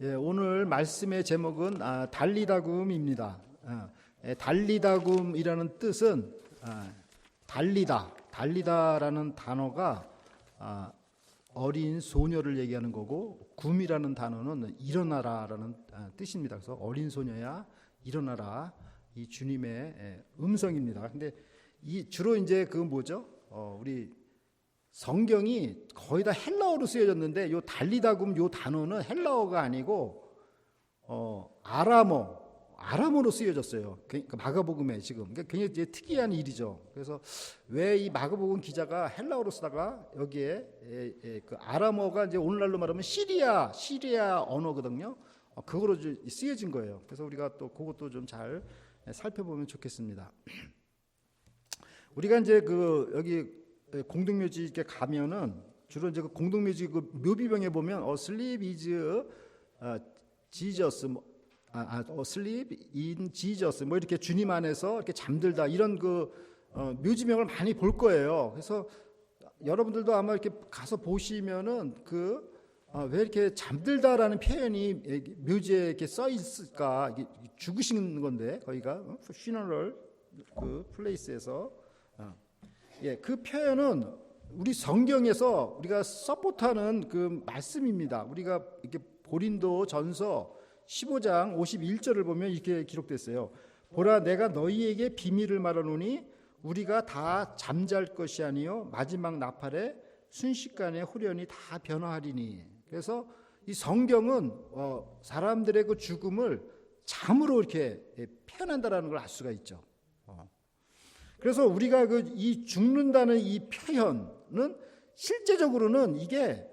예, 오늘 말씀의 제목은 달리다굼입니다. 달리다굼이라는 뜻은 달리다라는 단어가 어린 소녀를 얘기하는 거고, 굼이라는 단어는 일어나라라는 뜻입니다. 그래서 어린 소녀야 일어나라, 이 주님의 음성입니다. 근데 주로 이제 그 뭐죠? 우리 성경이 거의 다 헬라어로 쓰여졌는데, 요 달리다굼 요 단어는 헬라어가 아니고 아람어로 쓰여졌어요. 그러니까 마가복음에 지금 굉장히 이제 특이한 일이죠. 그래서 왜 이 마가복음 기자가 헬라어로 쓰다가 여기에 그 아람어가 이제 오늘날로 말하면 시리아 언어거든요. 그거로 쓰여진 거예요. 그래서 우리가 또 그것도 좀 잘 살펴보면 좋겠습니다. 우리가 이제 그 여기 공동묘지 이렇게 가면은 주로 이제 그 공동묘지 그 묘비병에 보면 sleep is Jesus, sleep in Jesus, 뭐 이렇게 주님 안에서 이렇게 잠들다, 이런 그 묘지명을 많이 볼 거예요. 그래서 여러분들도 아마 이렇게 가서 보시면은 왜 이렇게 잠들다라는 표현이 묘지에 이렇게 써 있을까? 이게 죽으신 건데 거기가 funeral 그 플레이스에서. 그 표현은 우리 성경에서 우리가 서포트하는 그 말씀입니다. 우리가 이렇게 고린도 전서 15장 51절을 보면 이렇게 기록됐어요. 보라, 내가 너희에게 비밀을 말하노니 우리가 다 잠잘 것이 아니요 마지막 나팔에 순식간에 후련히 다 변화하리니. 그래서 이 성경은 사람들의 그 죽음을 잠으로 이렇게 표현한다라는 걸 알 수가 있죠. 그래서 우리가 이 죽는다는 이 표현은 실제적으로는 이게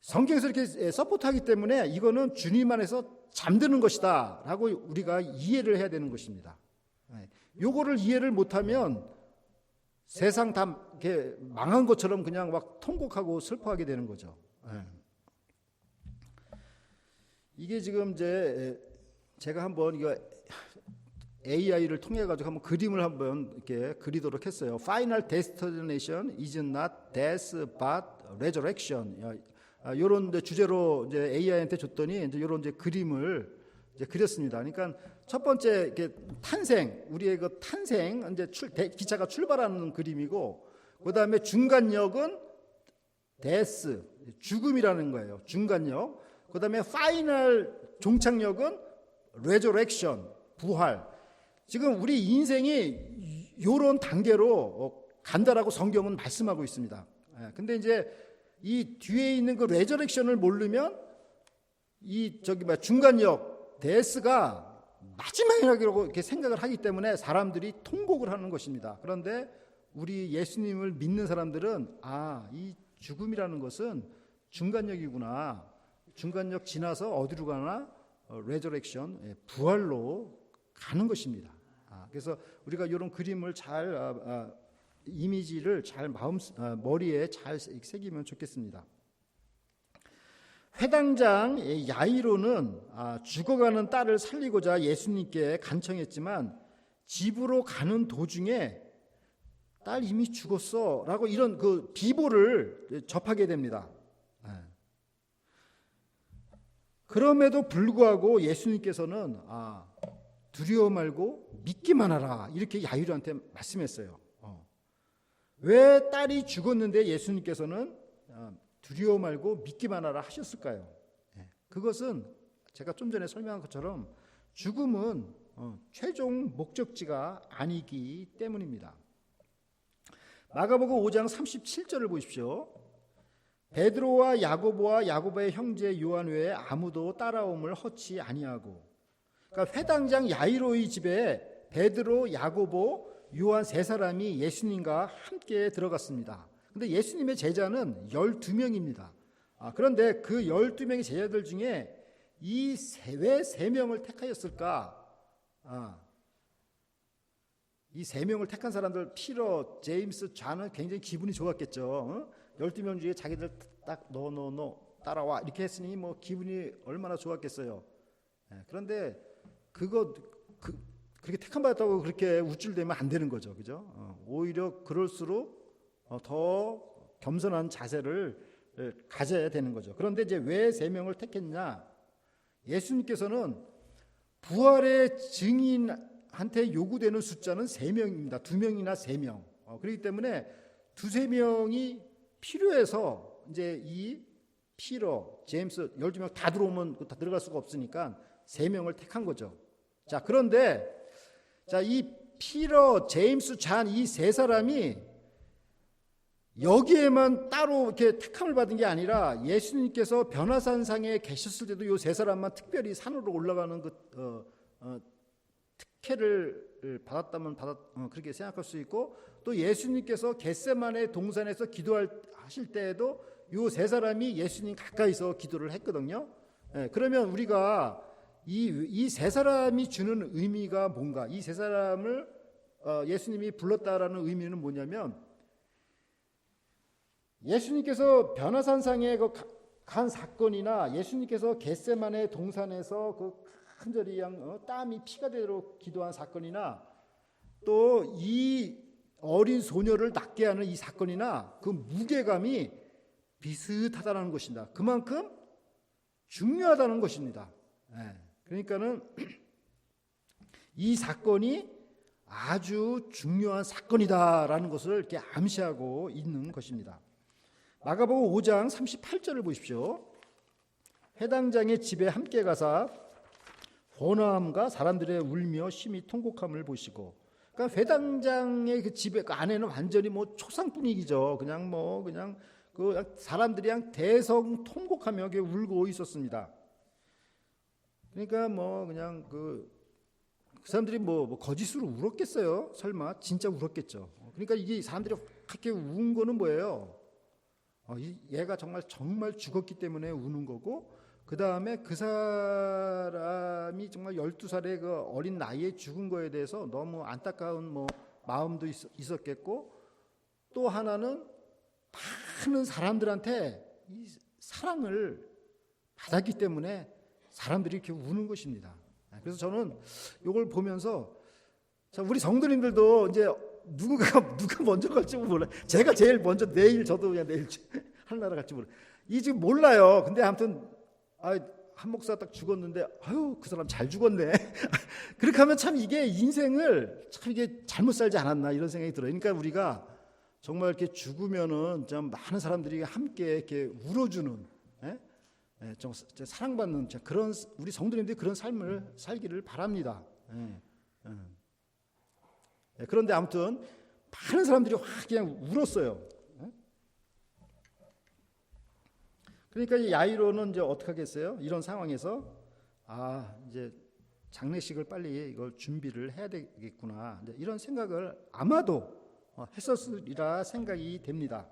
성경에서 이렇게 서포트하기 때문에 이거는 주님 안에서 잠드는 것이다 라고 우리가 이해를 해야 되는 것입니다. 요거를 이해를 못하면 세상 다 이렇게 망한 것처럼 그냥 막 통곡하고 슬퍼하게 되는 거죠. 이게 지금 이제 제가 한번 이거 AI를 통해 가지고 한번 그림을 한번 이렇게 그리도록 했어요. Final destination is not death but resurrection. 이런 주제로 이제 AI한테 줬더니 이제 이런 이제 그림을 이제 그렸습니다. 그러니까 첫 번째 이렇게 탄생, 우리의 그 탄생, 이제 기차가 출발하는 그림이고, 그 다음에 중간역은 death, 죽음이라는 거예요. 중간역. 그 다음에 final 종착역은 resurrection, 부활. 지금 우리 인생이 이런 단계로 간다라고 성경은 말씀하고 있습니다. 근데 이제 이 뒤에 있는 그 레저렉션을 모르면 중간역 데스가 마지막이라고 이렇게 생각을 하기 때문에 사람들이 통곡을 하는 것입니다. 그런데 우리 예수님을 믿는 사람들은 이 죽음이라는 것은 중간역이구나. 중간역 지나서 어디로 가나 레저렉션, 부활로 가는 것입니다. 그래서 우리가 이런 그림을 잘 이미지를 잘 머리에 잘 새기면 좋겠습니다. 회당장 야이로는 죽어가는 딸을 살리고자 예수님께 간청했지만 집으로 가는 도중에 딸 이미 죽었어라고 이런 그 비보를 접하게 됩니다. 그럼에도 불구하고 예수님께서는 두려워 말고 믿기만 하라, 이렇게 야이로한테 말씀했어요. 왜 딸이 죽었는데 예수님께서는 두려워 말고 믿기만 하라 하셨을까요? 그것은 제가 좀 전에 설명한 것처럼 죽음은 최종 목적지가 아니기 때문입니다. 마가복음 5장 37절을 보십시오. 베드로와 야고보와 야고보의 형제 요한 외에 아무도 따라옴을 허치 아니하고. 그러니까 회당장 야이로의 집에 베드로, 야고보, 요한 세 사람이 예수님과 함께 들어갔습니다. 그런데 예수님의 제자는 12명입니다. 그런데 그 12명의 제자들 중에 왜 3명을 택하였을까? 이 3명을 택한 사람들, 피터, 제임스, 존은 굉장히 기분이 좋았겠죠. 12명 중에 자기들 딱 너 따라와 이렇게 했으니 뭐 기분이 얼마나 좋았겠어요. 그런데 그렇게 택함 받았다고 그렇게 우쭐대면 안 되는 거죠. 그죠? 오히려 그럴수록 더 겸손한 자세를 가져야 되는 거죠. 그런데 이제 왜 3명을 택했냐? 예수님께서는 부활의 증인한테 요구되는 숫자는 3명입니다. 2명이나 3명. 그렇기 때문에 2-3명이 필요해서 이제 이 피러, 제임스 12명 다 들어오면 다 들어갈 수가 없으니까 3명을 택한 거죠. 자, 그런데 이 피러, 제임스, 잔 이 3사람이 여기에만 따로 이렇게 택함을 받은 게 아니라 예수님께서 변화산상에 계셨을 때도 이 3사람만 특별히 산으로 올라가는 특혜를 받았다면 그렇게 생각할 수 있고, 또 예수님께서 겟세마네 동산에서 기도하실 때에도 이 3사람이 예수님 가까이서 기도를 했거든요. 그러면 우리가 이 3사람이 주는 의미가 뭔가, 이 3사람을 예수님이 불렀다라는 의미는 뭐냐면, 예수님께서 변화산상에 간 사건이나 예수님께서 겟세마네 동산에서 그 간절히 땀이 피가 되도록 기도한 사건이나 또 이 어린 소녀를 낫게 하는 이 사건이나 그 무게감이 비슷하다는 것입니다. 그만큼 중요하다는 것입니다. 그러니까는 이 사건이 아주 중요한 사건이다라는 것을 이렇게 암시하고 있는 것입니다. 마가복음 5장 38절을 보십시오. 회당장의 집에 함께 가사 번화함과 사람들의 울며 심히 통곡함을 보시고, 그러니까 회당장의 그 집에 그 안에는 완전히 초상 분위기죠. 그냥 사람들이 그냥 대성 통곡하며 울고 있었습니다. 그러니까 그냥 그 사람들이 거짓으로 울었겠어요? 설마 진짜 울었겠죠. 그러니까 이게 사람들이 그렇게 운 거는 뭐예요? 얘가 정말 죽었기 때문에 우는 거고, 그 다음에 그 사람이 정말 12살의 그 어린 나이에 죽은 거에 대해서 너무 안타까운 마음도 있었겠고, 또 하나는 많은 사람들한테 이 사랑을 받았기 때문에 사람들이 이렇게 우는 것입니다. 그래서 저는 이걸 보면서 우리 성도님들도 이제 누가 먼저 갈지 몰라. 제가 제일 먼저 저도 그냥 내일 하늘나라 갈지 몰라. 이 지금 몰라요. 근데 아무튼 한 목사 딱 죽었는데 그 사람 잘 죽었네. 그렇게 하면 참 이게 인생을 참 이게 잘못 살지 않았나 이런 생각이 들어요. 그러니까 우리가 정말 이렇게 죽으면은 좀 많은 사람들이 함께 이렇게 울어주는, 좀 사랑받는 그런 우리 성도님들이 그런 삶을 살기를 바랍니다. 그런데 아무튼 많은 사람들이 확 그냥 울었어요. 그러니까 이 야이로는 이제 어떻게 하겠어요? 이런 상황에서 이제 장례식을 빨리 이걸 준비를 해야 되겠구나, 이런 생각을 아마도 했었으리라 생각이 됩니다.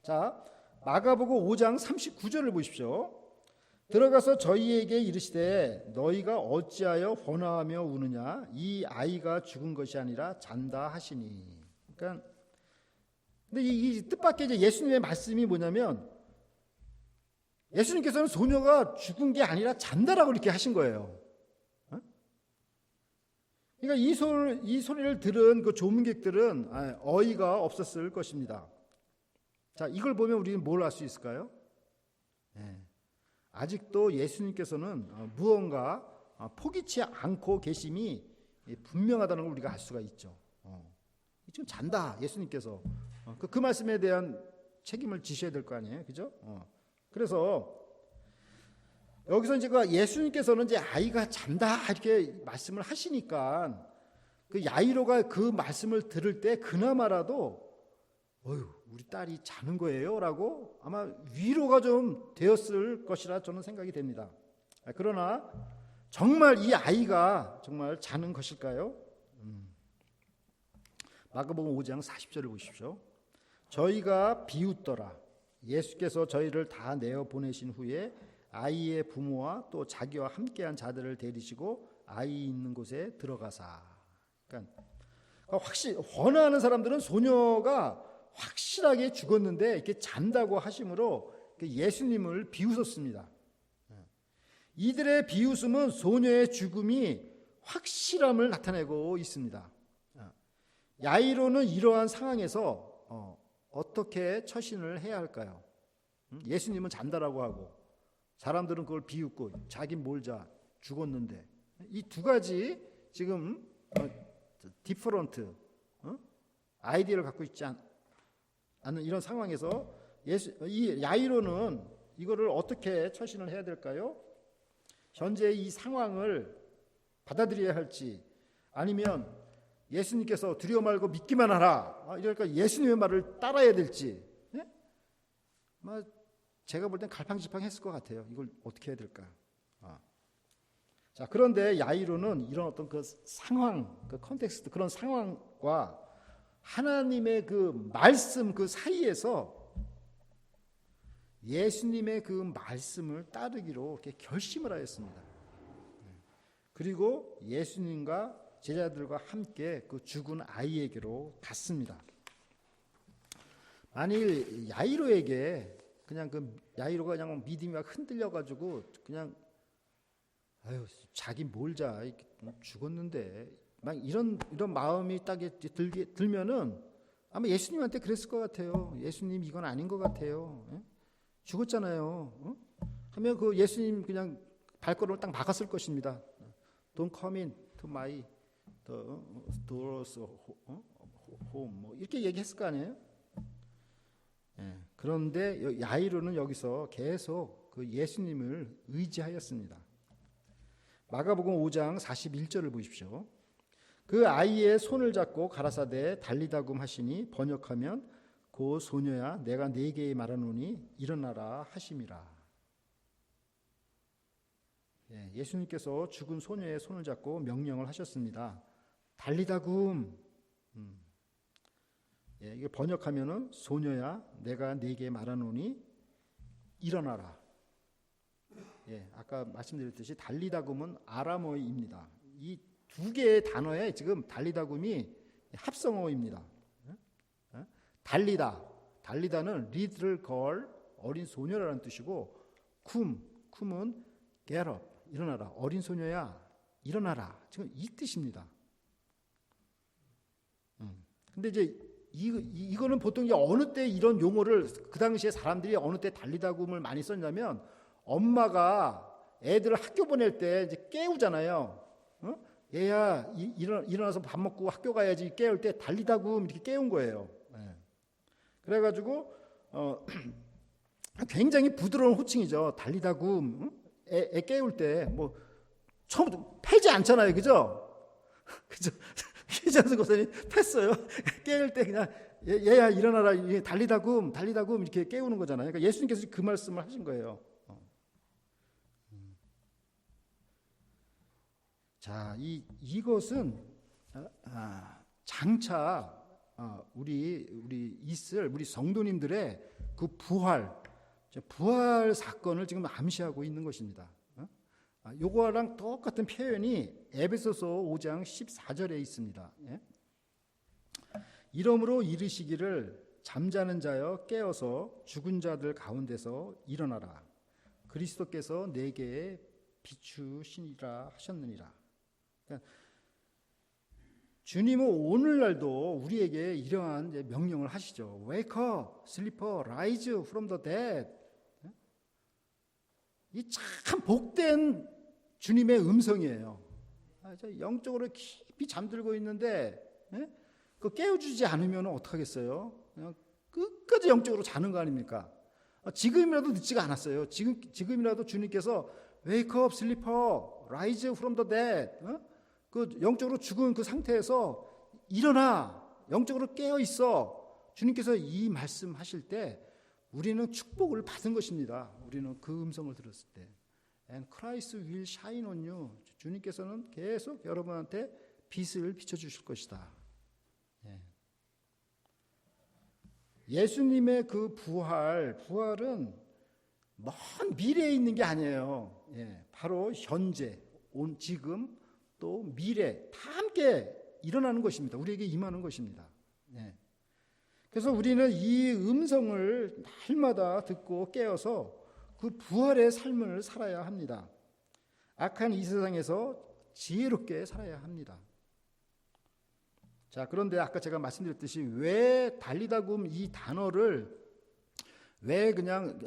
자, 마가복음 5장 39절을 보십시오. 들어가서 저희에게 이르시되 너희가 어찌하여 번화하며 우느냐, 이 아이가 죽은 것이 아니라 잔다 하시니. 그러니까 근데 이 뜻밖의 이제 예수님의 말씀이 뭐냐면, 예수님께서는 소녀가 죽은 게 아니라 잔다라고 이렇게 하신 거예요. 그러니까 이 소리를 들은 그 조문객들은 어이가 없었을 것입니다. 자, 이걸 보면 우리는 뭘 알 수 있을까요? 아직도 예수님께서는 무언가 포기치 않고 계심이 분명하다는 걸 우리가 알 수가 있죠. 지금 잔다, 예수님께서. 그 말씀에 대한 책임을 지셔야 될 거 아니에요, 그죠? 그래서 여기서 이제 예수님께서는 이제 아이가 잔다 이렇게 말씀을 하시니까 그 야이로가 그 말씀을 들을 때 그나마라도 우리 딸이 자는 거예요라고 아마 위로가 좀 되었을 것이라 저는 생각이 됩니다. 그러나 정말 이 아이가 정말 자는 것일까요? 마가복음 5장 40절을 보십시오. 저희가 비웃더라. 예수께서 저희를 다 내어 보내신 후에 아이의 부모와 또 자기와 함께한 자들을 데리시고 아이 있는 곳에 들어가사. 그러니까 번화하는 사람들은 소녀가 확실하게 죽었는데 이렇게 잔다고 하심으로 예수님을 비웃었습니다. 이들의 비웃음은 소녀의 죽음이 확실함을 나타내고 있습니다. 야이로는 이러한 상황에서 어떻게 처신을 해야 할까요? 예수님은 잔다라고 하고 사람들은 그걸 비웃고 자긴 몰자 죽었는데 이 두 가지 지금 디퍼런트 아이디어를 갖고 있지 않은 이런 상황에서 이 야이로는 이거를 어떻게 처신을 해야 될까요? 현재 이 상황을 받아들여야 할지 아니면 예수님께서 두려워 말고 믿기만 하라 이러니까 예수님의 말을 따라야 될지 제가 볼 땐 갈팡질팡했을 것 같아요. 이걸 어떻게 해야 될까? 자, 그런데 야이로는 이런 어떤 그 상황, 그 컨텍스트, 그런 상황과 하나님의 그 말씀 그 사이에서 예수님의 그 말씀을 따르기로 이렇게 결심을 하였습니다. 그리고 예수님과 제자들과 함께 그 죽은 아이에게로 갔습니다. 만일 야이로에게 그냥 야이로가 그냥 믿음이 막 흔들려가지고 그냥 아유 자기 몰자 죽었는데 막 이런 마음이 딱 들면은 아마 예수님한테 그랬을 것 같아요. 예수님 이건 아닌 것 같아요. 죽었잖아요. 하면 그 예수님 그냥 발걸음을 딱 막았을 것입니다. Don't come in to my doors home 뭐 이렇게 얘기했을 거 아니에요. 그런데 야이로는 여기서 계속 그 예수님을 의지하였습니다. 마가복음 5장 41절을 보십시오. 그 아이의 손을 잡고 가라사대 달리다굼 하시니 번역하면 고 소녀야 내가 네게 말하노니 일어나라 하심이라. 예수님께서 죽은 소녀의 손을 잡고 명령을 하셨습니다. 달리다굼. 이게 번역하면은 소녀야 내가 네게 말하노니 일어나라. 아까 말씀드렸듯이 달리다굼은 아람어입니다. 이 두 개의 단어에 지금 달리다굼이 합성어입니다. 달리다는 little girl 어린 소녀라는 뜻이고 쿰은 get up 일어나라 어린 소녀야 일어나라 지금 이 뜻입니다. 근데 이제 이거는 보통 이제 어느 때 이런 용어를 그 당시에 사람들이 어느 때 달리다굼을 많이 썼냐면 엄마가 애들을 학교 보낼 때 이제 깨우잖아요. 얘야 일어나서 밥 먹고 학교 가야지 깨울 때 달리다굼 이렇게 깨운 거예요. 그래가지고 굉장히 부드러운 호칭이죠. 달리다굼 애 깨울 때 뭐 처음부터 패지 않잖아요, 그죠? 그죠? 희자스 고사님 팼어요. 깨울 때 그냥 얘야 일어나라 달리다굼 이렇게 깨우는 거잖아요. 그러니까 예수님께서 그 말씀을 하신 거예요. 자, 이것은 장차 우리 성도님들의 그 부활 사건을 지금 암시하고 있는 것입니다. 요거랑 똑같은 표현이 에베소서 5장 14절에 있습니다. 이러므로 이르시기를 잠자는 자여 깨어서 죽은 자들 가운데서 일어나라. 그리스도께서 내게 비추시니라 하셨느니라. 주님은 오늘날도 우리에게 이러한 명령을 하시죠. Wake up, sleeper, rise from the dead. 이 참 복된 주님의 음성이에요. 영적으로 깊이 잠들고 있는데 그 깨워주지 않으면 어떡하겠어요? 그냥 끝까지 영적으로 자는 거 아닙니까? 지금이라도 늦지가 않았어요. 지금이라도 주님께서 Wake up, sleeper, rise from the dead. 그 영적으로 죽은 그 상태에서 일어나 영적으로 깨어 있어. 주님께서 이 말씀하실 때 우리는 축복을 받은 것입니다. 우리는 그 음성을 들었을 때 And Christ will shine on you. 주님께서는 계속 여러분한테 빛을 비춰주실 것이다. 예수님의 그 부활은 먼 미래에 있는 게 아니에요. 바로 현재, 지금 또 미래 다 함께 일어나는 것입니다. 우리에게 임하는 것입니다. 그래서 우리는 이 음성을 날마다 듣고 깨어서 그 부활의 삶을 살아야 합니다. 악한 이 세상에서 지혜롭게 살아야 합니다. 자, 그런데 아까 제가 말씀드렸듯이 왜 달리다굼 이 단어를 왜 그냥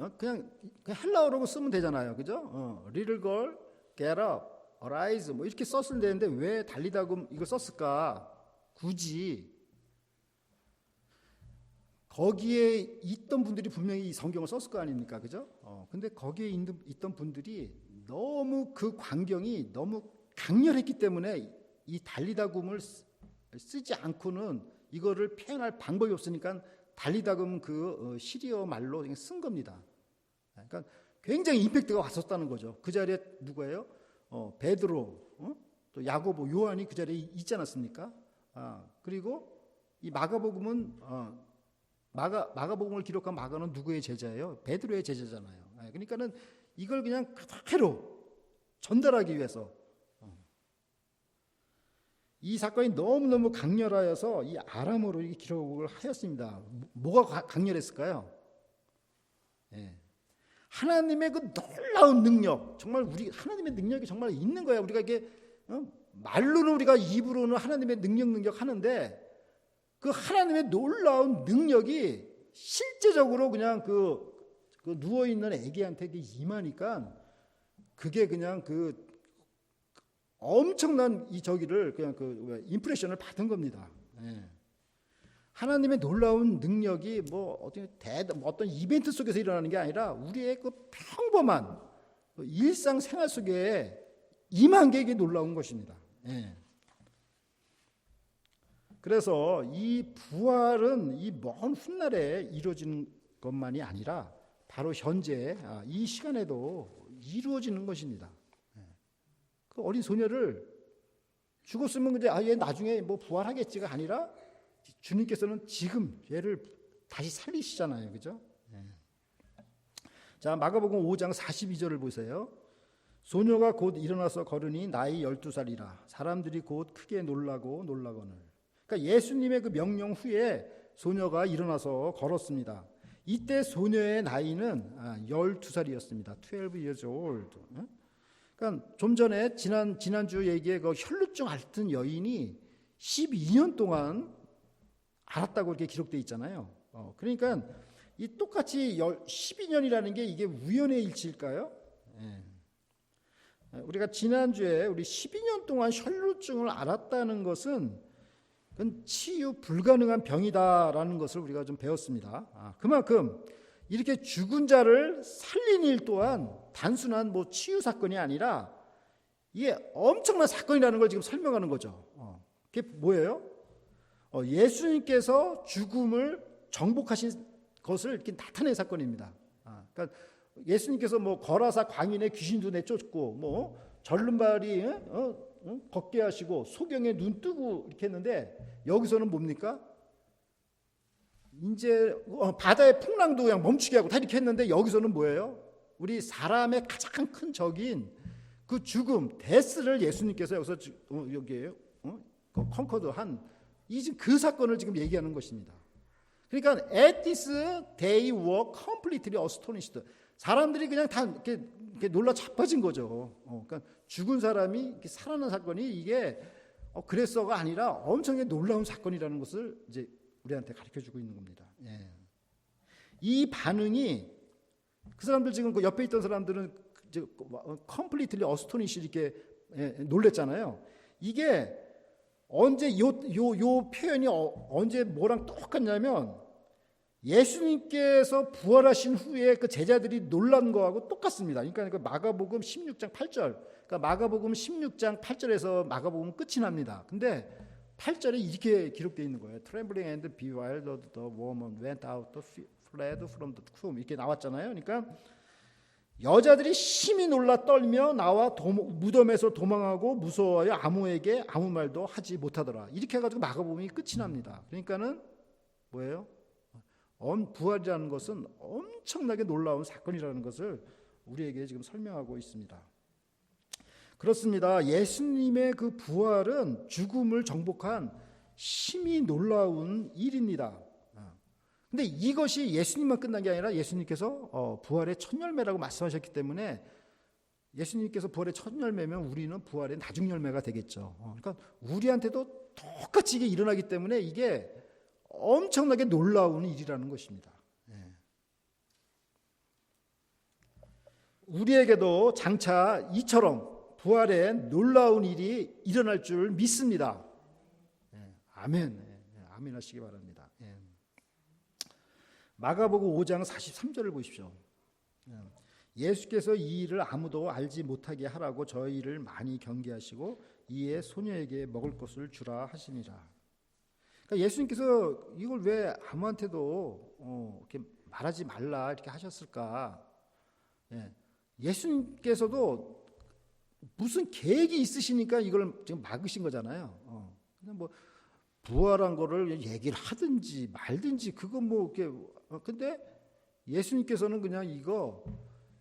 헬라어로 쓰면 되잖아요, 그죠? Little girl, get up, arise 뭐 이렇게 썼으면 되는데 왜 달리다금 이걸 썼을까? 굳이 거기에 있던 분들이 분명히 이 성경을 썼을 거 아닙니까, 그죠? 근데 거기에 있던 분들이 너무 그 광경이 너무 강렬했기 때문에 이 달리다금을 쓰지 않고는 이거를 표현할 방법이 없으니까 달리다금 그 시리어 말로 그냥 쓴 겁니다. 그러니까 굉장히 임팩트가 왔었다는 거죠. 그 자리에 누구예요? 베드로, 또 야고보, 요한이 그 자리에 있지 않았습니까? 그리고 이 마가복음은 마가복음을 기록한 마가는 누구의 제자예요? 베드로의 제자잖아요. 그러니까는 이걸 그냥 그대로 전달하기 위해서 이 사건이 너무너무 강렬하여서 이 아람어로 이 기록을 하였습니다. 뭐가 강렬했을까요? 하나님의 그 놀라운 능력, 정말 우리 하나님의 능력이 정말 있는 거야. 우리가 이게 말로는 우리가 입으로는 하나님의 능력 하는데 그 하나님의 놀라운 능력이 실제적으로 그냥 그 누워 있는 애기한테 임하니까 그게 그냥 그 엄청난 이 저기를 그냥 그 임프레션을 받은 겁니다. 하나님의 놀라운 능력이 뭐 어떤 이벤트 속에서 일어나는 게 아니라 우리의 그 평범한 일상 생활 속에 임한 게 이게 놀라운 것입니다. 그래서 이 부활은 이 먼 훗날에 이루어지는 것만이 아니라 바로 현재 이 시간에도 이루어지는 것입니다. 그 어린 소녀를 죽었으면 이제 얘 나중에 뭐 부활하겠지가 아니라 주님께서는 지금 얘를 다시 살리시잖아요, 그죠? 자, 마가복음 5장 42절을 보세요. 소녀가 곧 일어나서 걸으니 나이 12살이라 사람들이 곧 크게 놀라거늘. 그러니까 예수님의 그 명령 후에 소녀가 일어나서 걸었습니다. 이때 소녀의 나이는 12살이었습니다. 12 years old. 그러니까 좀 전에 지난주 얘기에 그 혈루증 앓던 여인이 12년 동안 앓았다고 이렇게 기록되어 있잖아요. 그러니까 이 똑같이 12년이라는 게 이게 우연의 일치일까요? 우리가 지난주에 우리 12년 동안 혈루증을 앓았다는 것은 그건 치유 불가능한 병이다라는 것을 우리가 좀 배웠습니다. 그만큼 이렇게 죽은 자를 살린 일 또한 단순한 뭐 치유 사건이 아니라 이게 엄청난 사건이라는 걸 지금 설명하는 거죠. 그게 뭐예요? 예수님께서 죽음을 정복하신 것을 이렇게 나타낸 사건입니다. 그러니까 예수님께서 뭐 거라사 광인의 귀신도 내쫓고 뭐 절름발이 걷게 하시고 소경에 눈 뜨고 이렇게 했는데 여기서는 뭡니까? 이제 바다의 풍랑도 그냥 멈추게 하고 다 이렇게 했는데 여기서는 뭐예요? 우리 사람의 가장 큰 적인 그 죽음, 데스를 예수님께서 여기서 여기에요, 컨커드 한 지금 그 사건을 지금 얘기하는 것입니다. 그러니까 at this they were completely astonished. 사람들이 그냥 다 이렇게 놀라 자빠진 거죠. 그러니까 죽은 사람이 이렇게 살아난 사건이 이게 그랬어가 아니라 엄청나게 놀라운 사건이라는 것을 이제 우리한테 가르쳐주고 있는 겁니다. 이 반응이 그 사람들 지금 그 옆에 있던 사람들은 completely astonished 이렇게 놀랬잖아요. 이게 언제 요 표현이 언제 뭐랑 똑같냐면 예수님께서 부활하신 후에 그 제자들이 놀란 거하고 똑같습니다. 그러니까 마가복음 16장 8절. 그러니까 마가복음 16장 8절에서 마가복음 끝이 납니다. 근데 8절에 이렇게 기록되어 있는 거예요. Trembling and bewildered the woman went out, fled from the tomb. 이렇게 나왔잖아요. 그러니까 여자들이 심히 놀라 떨며 나와 무덤에서 도망하고 무서워하여 아무에게 아무 말도 하지 못하더라. 이렇게 해가지고 마가복음이 끝이 납니다. 그러니까는 뭐예요? 부활이라는 것은 엄청나게 놀라운 사건이라는 것을 우리에게 지금 설명하고 있습니다. 그렇습니다. 예수님의 그 부활은 죽음을 정복한 심히 놀라운 일입니다. 근데 이것이 예수님만 끝난 게 아니라 예수님께서 부활의 첫 열매라고 말씀하셨기 때문에 예수님께서 부활의 첫 열매면 우리는 부활의 나중 열매가 되겠죠. 그러니까 우리한테도 똑같이 이게 일어나기 때문에 이게 엄청나게 놀라운 일이라는 것입니다. 우리에게도 장차 이처럼 부활의 놀라운 일이 일어날 줄 믿습니다. 아멘. 아멘 하시기 바랍니다. 마가복음 5장 43절을 보십시오. 예수께서 이 일을 아무도 알지 못하게 하라고 저희를 많이 경계하시고 이에 소녀에게 먹을 것을 주라 하시니라. 그러니까 예수님께서 이걸 왜 아무한테도 이렇게 말하지 말라 이렇게 하셨을까? 예수님께서도 무슨 계획이 있으시니까 이걸 지금 막으신 거잖아요. 그냥 뭐 부활한 거를 얘기를 하든지 말든지 그건 뭐 이렇게 근데 예수님께서는 그냥 이거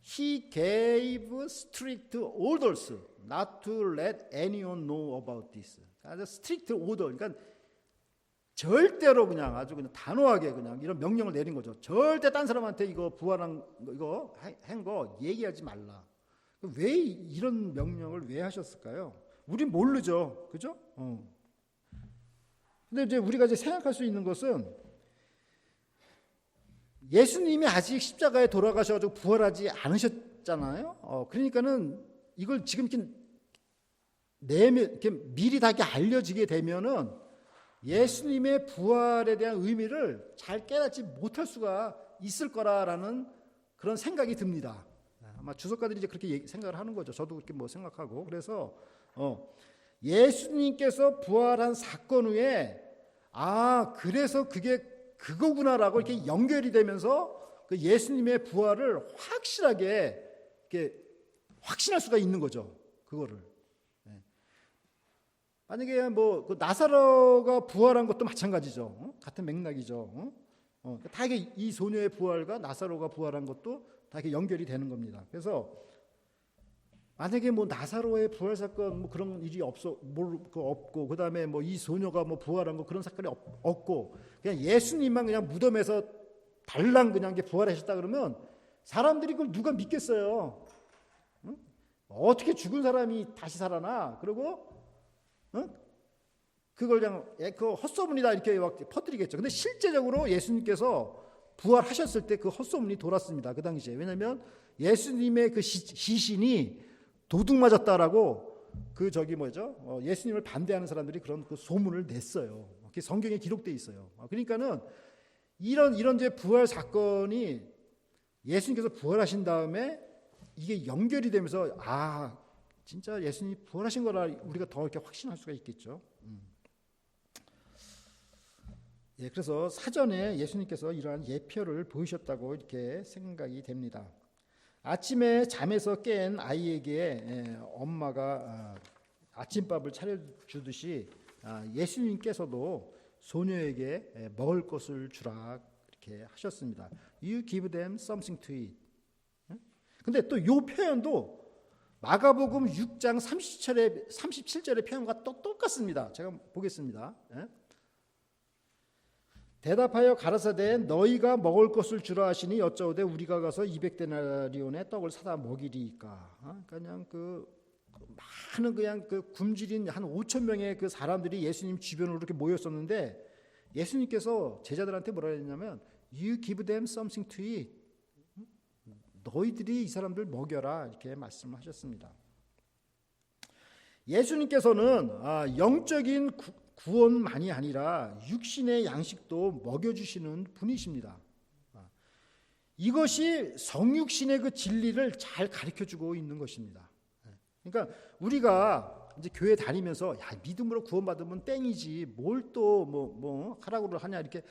He gave strict orders not to let anyone know about this. 아주 strict order. 그러니까 절대로 그냥 아주 그냥 단호하게 그냥 이런 명령을 내린 거죠. 절대 딴 사람한테 이거 부활한 이거 한 거 얘기하지 말라. 왜 이런 명령을 왜 하셨을까요? 우린 모르죠, 그죠? 근데 이제 우리가 이제 생각할 수 있는 것은 예수님이 아직 십자가에 돌아가셔가지고 부활하지 않으셨잖아요. 그러니까는 이걸 지금 이렇게 미리 다 이렇게 알려지게 되면은 예수님의 부활에 대한 의미를 잘 깨닫지 못할 수가 있을 거라라는 그런 생각이 듭니다. 아마 주석가들이 이제 그렇게 생각을 하는 거죠. 저도 그렇게 뭐 생각하고 그래서 예수님께서 부활한 사건 후에 그래서 그게 그거구나라고 이렇게 연결이 되면서 그 예수님의 부활을 확실하게 이렇게 확신할 수가 있는 거죠. 그거를. 만약에 뭐 그 나사로가 부활한 것도 마찬가지죠. 같은 맥락이죠. 다 이게 이 소녀의 부활과 나사로가 부활한 것도 다 이렇게 연결이 되는 겁니다. 그래서 만약에 뭐 나사로의 부활 사건 뭐 그런 일이 없고 그다음에 뭐 이 소녀가 뭐 부활한 거 그런 사건이 없고 그냥 예수님만 그냥 무덤에서 달랑 그냥 부활하셨다 그러면 사람들이 그걸 누가 믿겠어요? 응? 어떻게 죽은 사람이 다시 살아나? 그리고 그걸 그냥 그 헛소문이다 이렇게 막 퍼뜨리겠죠. 근데 실제적으로 예수님께서 부활하셨을 때 그 헛소문이 돌았습니다. 그 당시에. 왜냐하면 예수님의 그 시신이 도둑 맞았다라고 예수님을 반대하는 사람들이 그런 그 소문을 냈어요. 그게 성경에 기록되어 있어요. 그러니까는 이런 이제 부활 사건이 예수님께서 부활하신 다음에 이게 연결이 되면서 진짜 예수님이 부활하신 거라 우리가 더 이렇게 확신할 수가 있겠죠. 그래서 사전에 예수님께서 이러한 예표를 보이셨다고 이렇게 생각이 됩니다. 아침에 잠에서 깬 아이에게 엄마가 아침밥을 차려주듯이 예수님께서도 소녀에게 먹을 것을 주라 이렇게 하셨습니다. You give them something to eat. 근데 또 이 표현도 마가복음 6장 37절의 표현과 또 똑같습니다. 제가 보겠습니다. 대답하여 가라사대 너희가 먹을 것을 주라 하시니 여짜오되 우리가 가서 200데나리온의 떡을 사다 먹이리이까. 그냥 많은 그냥 굶주린 한 5천 명의 그 사람들이 예수님 주변으로 이렇게 모였었는데 예수님께서 제자들한테 뭐라 했냐면 You give them something to eat. 너희들이 이 사람들 먹여라 이렇게 말씀하셨습니다. 예수님께서는 영적인 구원만이 아니라 육신의 양식도 먹여주시는 분이십니다. 이것이 성육신의 그 진리를 잘 가르쳐주고 있는 것입니다. 그러니까 우리가 이제 교회 다니면서 믿음으로 구원받으면 땡이지 뭘 또 뭐 하라고 하냐 이렇게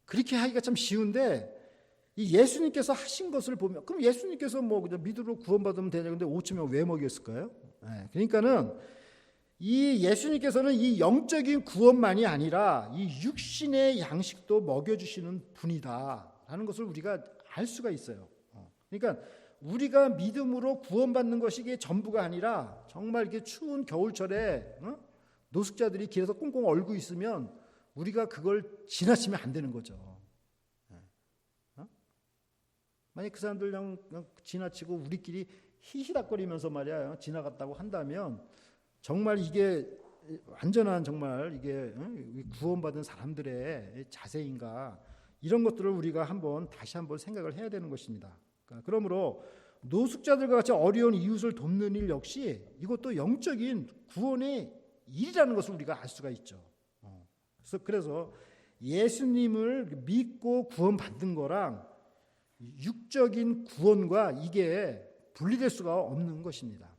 그렇게 하기가 참 쉬운데 이 예수님께서 하신 것을 보면 그럼 예수님께서 뭐 그냥 믿음으로 구원받으면 되냐 근데 5천 명 왜 먹였을까요? 그러니까는 이 예수님께서는 이 영적인 구원만이 아니라 이 육신의 양식도 먹여주시는 분이다라는 것을 우리가 알 수가 있어요. 그러니까 우리가 믿음으로 구원받는 것이 이게 전부가 아니라 정말 이렇게 추운 겨울철에 노숙자들이 길에서 꽁꽁 얼고 있으면 우리가 그걸 지나치면 안 되는 거죠. 만약 그 사람들 그냥 지나치고 우리끼리 히히닥거리면서 말이야 지나갔다고 한다면 정말 이게 완전한 정말 이게 구원받은 사람들의 자세인가 이런 것들을 우리가 다시 한번 생각을 해야 되는 것입니다. 그러므로 노숙자들과 같이 어려운 이웃을 돕는 일 역시 이것도 영적인 구원의 일이라는 것을 우리가 알 수가 있죠. 그래서 예수님을 믿고 구원받는 거랑 육적인 구원과 이게 분리될 수가 없는 것입니다.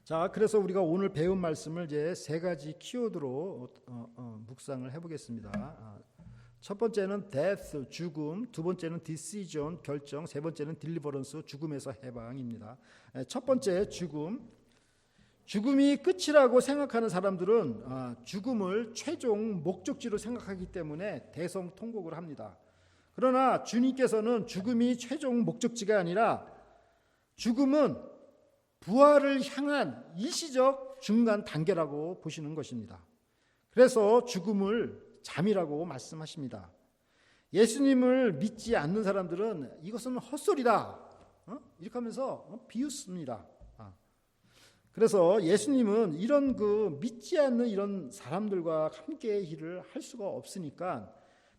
자, 그래서 우리가 오늘 배운 말씀을 이제 세 가지 키워드로 묵상을 해보겠습니다. 첫 번째는 death, 죽음, 두 번째는 decision, 결정, 세 번째는 deliverance, 죽음에서 해방입니다. 첫 번째, 죽음. 죽음이 끝이라고 생각하는 사람들은 죽음을 최종 목적지로 생각하기 때문에 대성통곡을 합니다. 그러나 주님께서는 죽음이 최종 목적지가 아니라 죽음은 부활을 향한 일시적 중간 단계라고 보시는 것입니다. 그래서 죽음을 잠이라고 말씀하십니다. 예수님을 믿지 않는 사람들은 이것은 헛소리다 이렇게 하면서 비웃습니다. 그래서 예수님은 이런 믿지 않는 이런 사람들과 함께 일을 할 수가 없으니까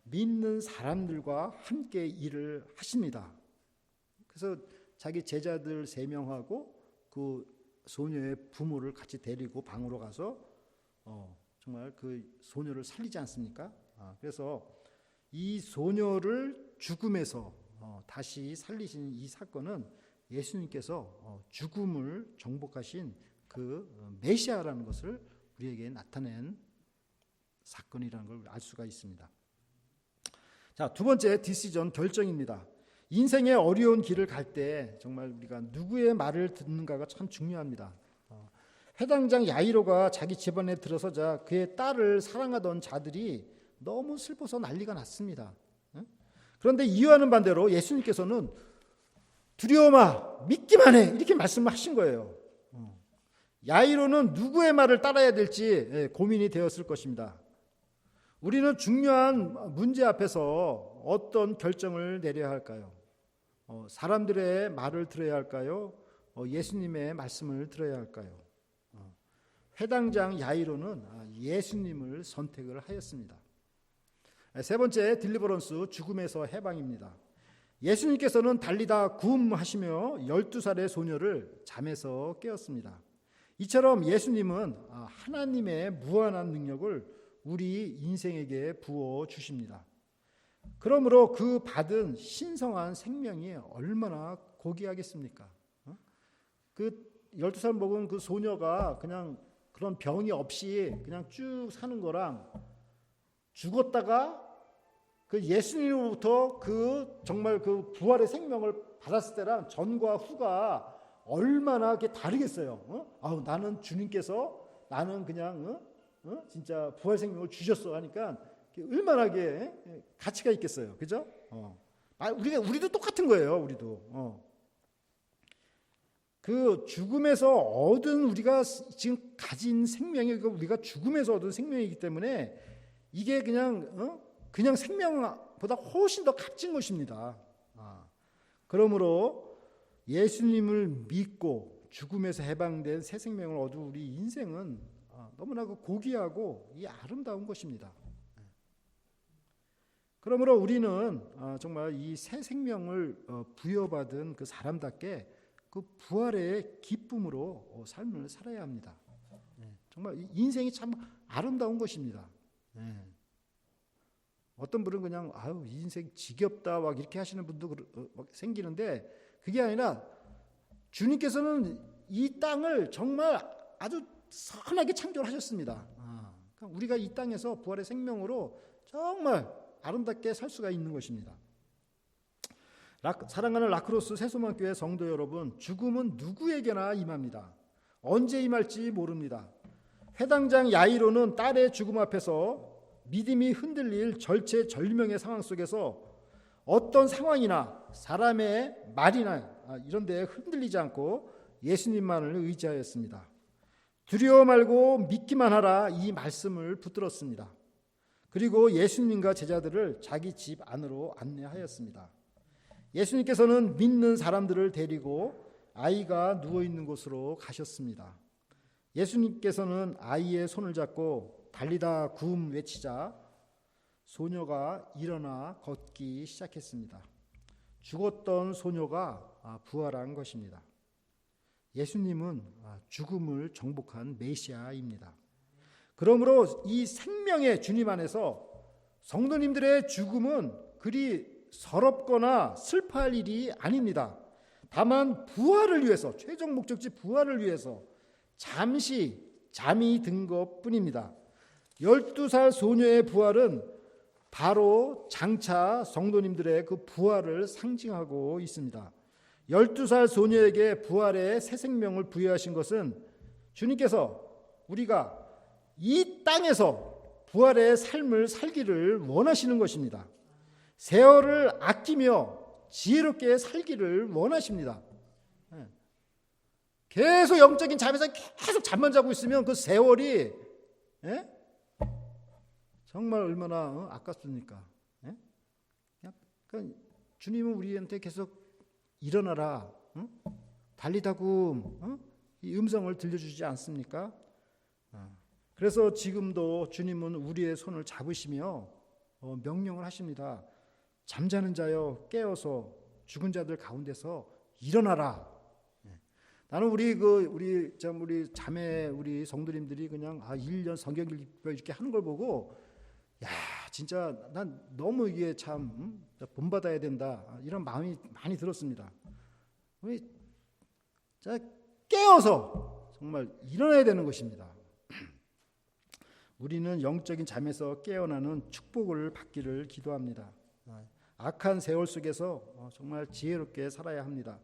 믿는 사람들과 함께 일을 하십니다. 그래서 자기 제자들 3명하고 그 소녀의 부모를 같이 데리고 방으로 가서 정말 그 소녀를 살리지 않습니까? 그래서 이 소녀를 죽음에서 다시 살리신 이 사건은 예수님께서 죽음을 정복하신 그 메시아라는 것을 우리에게 나타낸 사건이라는 걸 알 수가 있습니다. 자, 두 번째 디시전, 결정입니다. 인생의 어려운 길을 갈 때 정말 우리가 누구의 말을 듣는가가 참 중요합니다. 회당장 야이로가 자기 집안에 들어서자 그의 딸을 사랑하던 자들이 너무 슬퍼서 난리가 났습니다. 그런데 이와는 반대로 예수님께서는 두려워 마, 믿기만 해 이렇게 말씀하신 거예요. 야이로는 누구의 말을 따라야 될지 고민이 되었을 것입니다. 우리는 중요한 문제 앞에서 어떤 결정을 내려야 할까요? 사람들의 말을 들어야 할까요? 예수님의 말씀을 들어야 할까요? 회당장 야이로는 예수님을 선택을 하였습니다. 세 번째, 딜리버런스, 죽음에서 해방입니다. 예수님께서는 달리다 구음하시며 12살의 소녀를 잠에서 깨웠습니다. 이처럼 예수님은 하나님의 무한한 능력을 우리 인생에게 부어주십니다. 그러므로 그 받은 신성한 생명이 얼마나 고귀하겠습니까? 그 12살 먹은 그 소녀가 그냥 그런 병이 없이 그냥 쭉 사는 거랑 죽었다가 그 예수님으로부터 그 정말 그 부활의 생명을 받았을 때랑 전과 후가 얼마나 이렇게 다르겠어요. 나는 주님께서 나는 그냥 진짜 부활 생명을 주셨어 하니까 얼마나 가치가 있겠어요. 그죠? 우리도 똑같은 거예요. 우리도. 그 죽음에서 얻은 우리가 지금 가진 생명이 우리가 죽음에서 얻은 생명이기 때문에 이게 그냥 생명보다 훨씬 더 값진 것입니다. 그러므로 예수님을 믿고 죽음에서 해방된 새 생명을 얻은 우리 인생은 너무나 고귀하고 이 아름다운 것입니다. 그러므로 우리는 정말 이 새 생명을 부여받은 그 사람답게 그 부활의 기쁨으로 삶을 살아야 합니다. 정말 인생이 참 아름다운 것입니다. 어떤 분은 그냥 인생 지겹다 막 이렇게 하시는 분도 생기는데 그게 아니라 주님께서는 이 땅을 정말 아주 선하게 창조하셨습니다. 그러니까 우리가 이 땅에서 부활의 생명으로 정말 아름답게 살 수가 있는 것입니다. 사랑하는 라크로스 새소망교회 성도 여러분, 죽음은 누구에게나 임합니다. 언제 임할지 모릅니다. 회당장 야이로는 딸의 죽음 앞에서 믿음이 흔들릴 절체절명의 상황 속에서 어떤 상황이나 사람의 말이나 이런 데에 흔들리지 않고 예수님만을 의지하였습니다. 두려워 말고 믿기만 하라 이 말씀을 붙들었습니다. 그리고 예수님과 제자들을 자기 집 안으로 안내하였습니다. 예수님께서는 믿는 사람들을 데리고 아이가 누워있는 곳으로 가셨습니다. 예수님께서는 아이의 손을 잡고 달리다 구음 외치자 소녀가 일어나 걷기 시작했습니다. 죽었던 소녀가 부활한 것입니다. 예수님은 죽음을 정복한 메시아입니다. 그러므로 이 생명의 주님 안에서 성도님들의 죽음은 그리 서럽거나 슬퍼할 일이 아닙니다. 다만 부활을 위해서, 최종 목적지 부활을 위해서 잠시 잠이 든 것뿐입니다. 12살 소녀의 부활은 바로 장차 성도님들의 그 부활을 상징하고 있습니다. 12살 소녀에게 부활의 새 생명을 부여하신 것은 주님께서 우리가 이 땅에서 부활의 삶을 살기를 원하시는 것입니다. 세월을 아끼며 지혜롭게 살기를 원하십니다. 계속 영적인 잠에서 계속 잠만 자고 있으면 그 세월이 정말 얼마나 아깝습니까? 그러니까 주님은 우리한테 계속 일어나라, 달리다굼, 이 음성을 들려주지 않습니까? 그래서 지금도 주님은 우리의 손을 잡으시며 명령을 하십니다. 잠자는 자여 깨어서 죽은 자들 가운데서 일어나라. 나는 우리 자매 우리 성도님들이 그냥 1년 성경 읽고 이렇게 하는 걸 보고 야 진짜 난 너무 이게 참 본받아야 된다 이런 마음이 많이 들었습니다. 우리 깨어서 정말 일어나야 되는 것입니다. 우리는 영적인 잠에서 깨어나는 축복을 받기를 기도합니다. 악한 세월 속에서 정말 지혜롭게 살아야 합니다.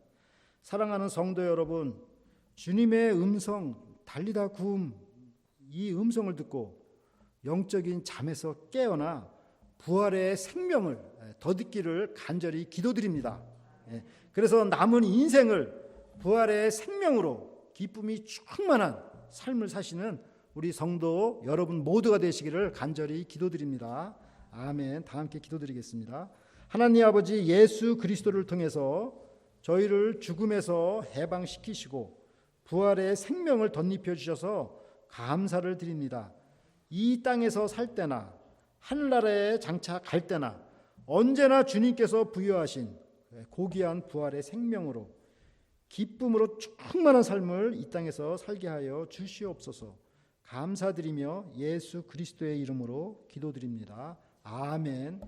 사랑하는 성도 여러분, 주님의 음성 달리다굼 이 음성을 듣고 영적인 잠에서 깨어나 부활의 생명을 덧입기를 간절히 기도드립니다. 그래서 남은 인생을 부활의 생명으로 기쁨이 충만한 삶을 사시는 우리 성도 여러분 모두가 되시기를 간절히 기도드립니다. 아멘. 다 함께 기도드리겠습니다. 하나님 아버지, 예수 그리스도를 통해서 저희를 죽음에서 해방시키시고 부활의 생명을 덧입혀 주셔서 감사를 드립니다. 이 땅에서 살 때나 하늘나라에 장차 갈 때나 언제나 주님께서 부여하신 고귀한 부활의 생명으로 기쁨으로 충만한 삶을 이 땅에서 살게 하여 주시옵소서. 감사드리며 예수 그리스도의 이름으로 기도드립니다. 아멘.